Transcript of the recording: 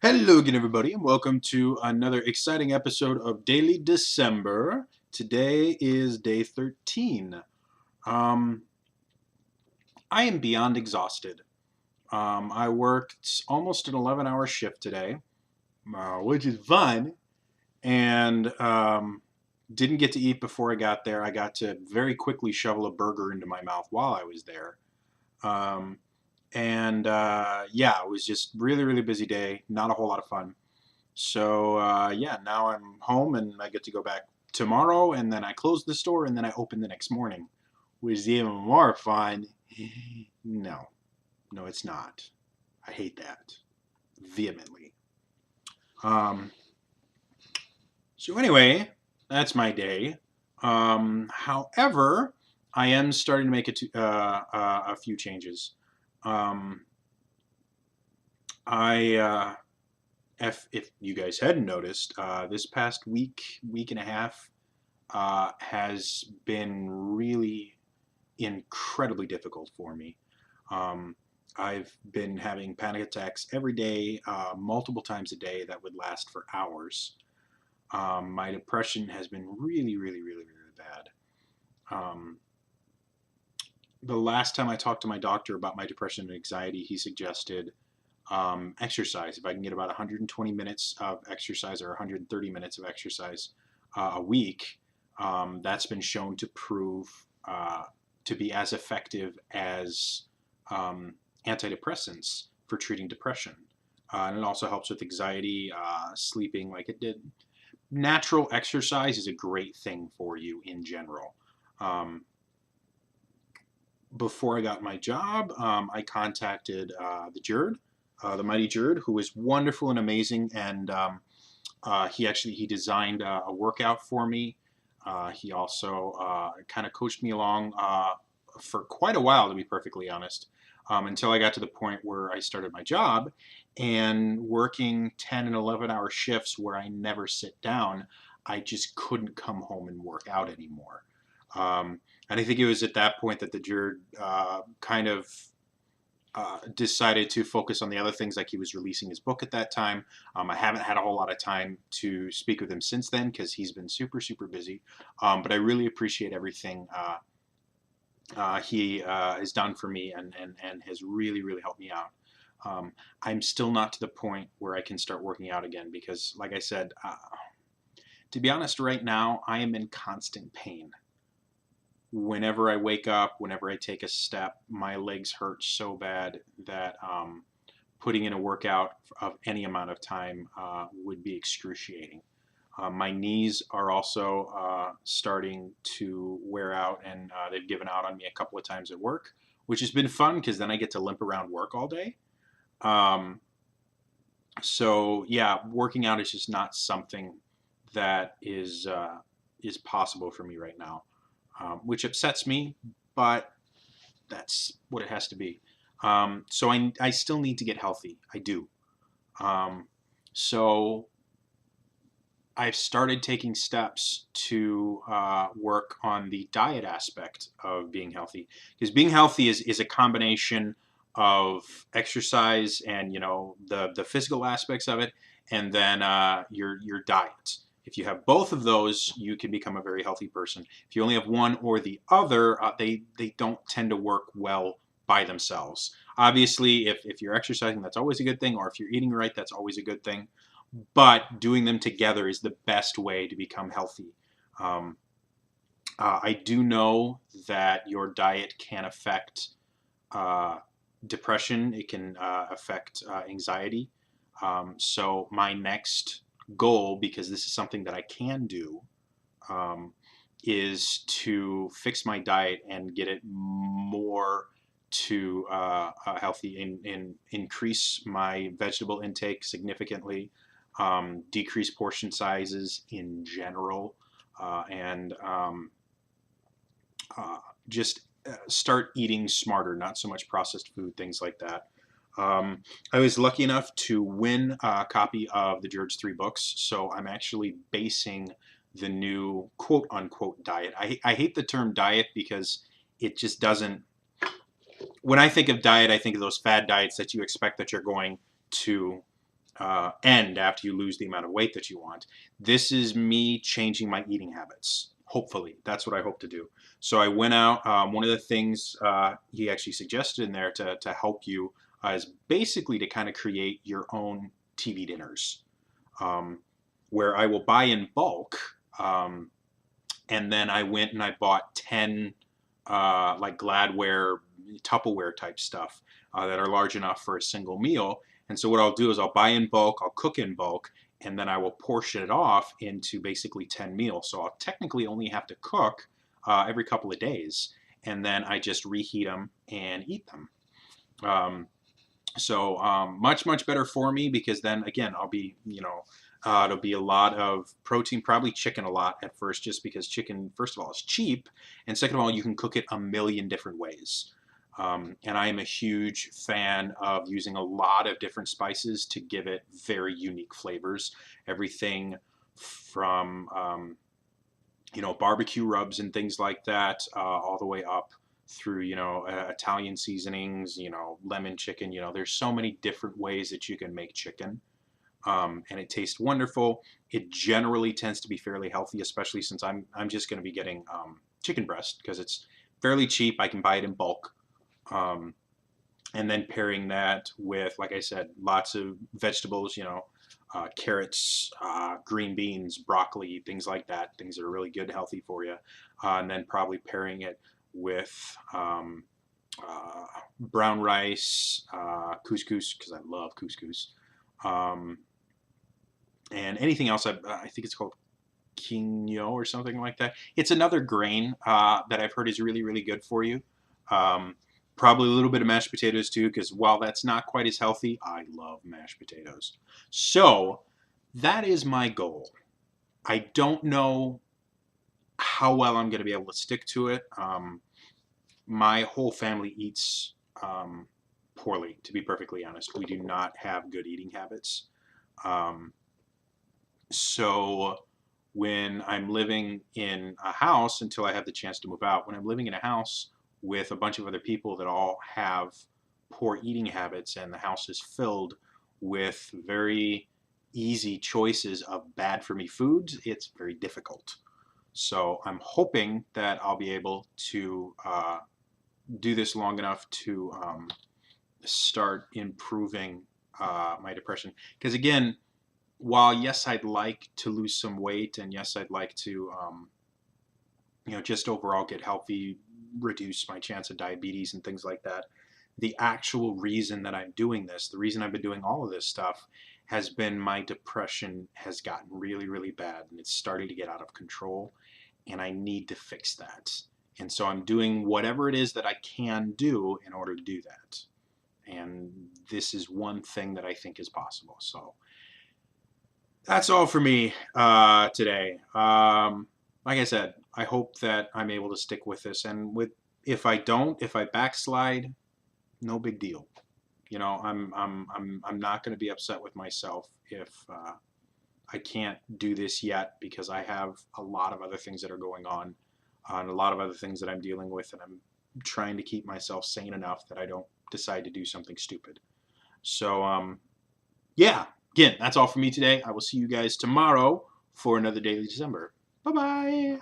Hello again, everybody, and welcome to another exciting episode of Daily December. Today is day 13. Um, I am beyond exhausted. I worked almost an 11-hour shift today, which is fun, and didn't get to eat before I got there. I got to very quickly shovel a burger into my mouth while I was there. Um, and yeah, it was just really busy day, not a whole lot of fun. So yeah, now I'm home and I get to go back tomorrow, and then I close the store and then I open the next morning, which is even more fun. No, no, it's not. I hate that vehemently. Um, so anyway, that's my day. However, I am starting to make a few changes. Um, I if you guys hadn't noticed, this past week and a half, has been really incredibly difficult for me. Um, I've been having panic attacks every day, multiple times a day that would last for hours. My depression has been really bad. Um, the last time I talked to my doctor about my depression and anxiety, he suggested exercise. If I can get about 120 minutes of exercise or 130 minutes of exercise a week, that's been shown to prove to be as effective as antidepressants for treating depression. And it also helps with anxiety, sleeping like it did. Natural exercise is a great thing for you in general. Um, Before I got my job, I contacted the mighty Jerd, who is wonderful and amazing, and he designed a workout for me. He also kind of coached me along for quite a while, to be perfectly honest, until I got to the point where I started my job and working 10 and 11-hour shifts where I never sit down. I just couldn't come home and work out anymore. Um, and I think it was at that point that the Jerd kind of decided to focus on the other things, like he was releasing his book at that time. I haven't had a whole lot of time to speak with him since then because he's been super busy. But I really appreciate everything he has done for me and has really helped me out. I'm still not to the point where I can start working out again because, like I said, to be honest, right now I am in constant pain. Whenever I wake up, whenever I take a step, my legs hurt so bad that putting in a workout of any amount of time would be excruciating. My knees are also starting to wear out, and they've given out on me a couple of times at work, which has been fun because then I get to limp around work all day. Um, so yeah, working out is just not something that is possible for me right now, which upsets me, but that's what it has to be. So I still need to get healthy. I do. Um, so I've started taking steps to work on the diet aspect of being healthy, because being healthy is a combination of exercise and the physical aspects of it, and then your diet. If you have both of those, you can become a very healthy person. If you only have one or the other, they don't tend to work well by themselves. Obviously, if you're exercising, that's always a good thing, or if you're eating right, that's always a good thing, but doing them together is the best way to become healthy. Um, I do know that your diet can affect uh, depression. It can affect anxiety. So my next goal, because this is something that I can do, um, is to fix my diet and get it more to healthy and increase my vegetable intake significantly, decrease portion sizes in general, and uh, just start eating smarter, not so much processed food, things like that. I was lucky enough to win a copy of the George Three books, so I'm actually basing the new quote unquote diet. I hate the term diet because it just doesn't. When I think of diet, I think of those fad diets that you expect that you're going to end after you lose the amount of weight that you want. This is me changing my eating habits. Hopefully, that's what I hope to do. So I went out. One of the things he actually suggested in there to help you is basically to kind of create your own TV dinners, um, where I will buy in bulk, and then I went and I bought 10 like Gladware, Tupperware type stuff that are large enough for a single meal. And so what I'll do is I'll buy in bulk, I'll cook in bulk, and then I will portion it off into basically 10 meals. So I'll technically only have to cook every couple of days, and then I just reheat them and eat them. Um, much better for me, because then again I'll be, it'll be a lot of protein, probably chicken a lot at first, just because chicken, first of all, is cheap, and second of all, you can cook it a million different ways. And I am a huge fan of using a lot of different spices to give it very unique flavors. Everything from barbecue rubs and things like that, all the way up through Italian seasonings, lemon chicken. There's so many different ways that you can make chicken, and it tastes wonderful. It generally tends to be fairly healthy, especially since I'm just going to be getting chicken breast because it's fairly cheap. I can buy it in bulk. And then pairing that with, like I said, lots of vegetables, carrots, green beans, broccoli, things like that, things that are really good and healthy for you. And then probably pairing it with brown rice, couscous, because I love couscous, and anything else. I think it's called quinoa or something like that. It's another grain that I've heard is really, really good for you. Probably a little bit of mashed potatoes too, because while that's not quite as healthy, I love mashed potatoes. So that is my goal. I don't know how well I'm going to be able to stick to it. My whole family eats poorly, to be perfectly honest. We do not have good eating habits. So when I'm living in a house, until I have the chance to move out, when I'm living in a house with a bunch of other people that all have poor eating habits, and the house is filled with very easy choices of bad for me foods, it's very difficult. So I'm hoping that I'll be able to do this long enough to start improving my depression. Because again, while yes, I'd like to lose some weight, and yes, I'd like to just overall get healthy, reduce my chance of diabetes and things like that, the actual reason that I'm doing this, the reason I've been doing all of this stuff, has been my depression has gotten really, really bad, and it's starting to get out of control, and I need to fix that. And so I'm doing whatever it is that I can do in order to do that. And this is one thing that I think is possible. So that's all for me today. Like I said, I hope that I'm able to stick with this, and if I backslide, no big deal. I'm not going to be upset with myself if I can't do this yet, because I have a lot of other things that are going on, and a lot of other things that I'm dealing with, and I'm trying to keep myself sane enough that I don't decide to do something stupid. So yeah, again, that's all for me today. I will see you guys tomorrow for another Daily December. Bye-bye.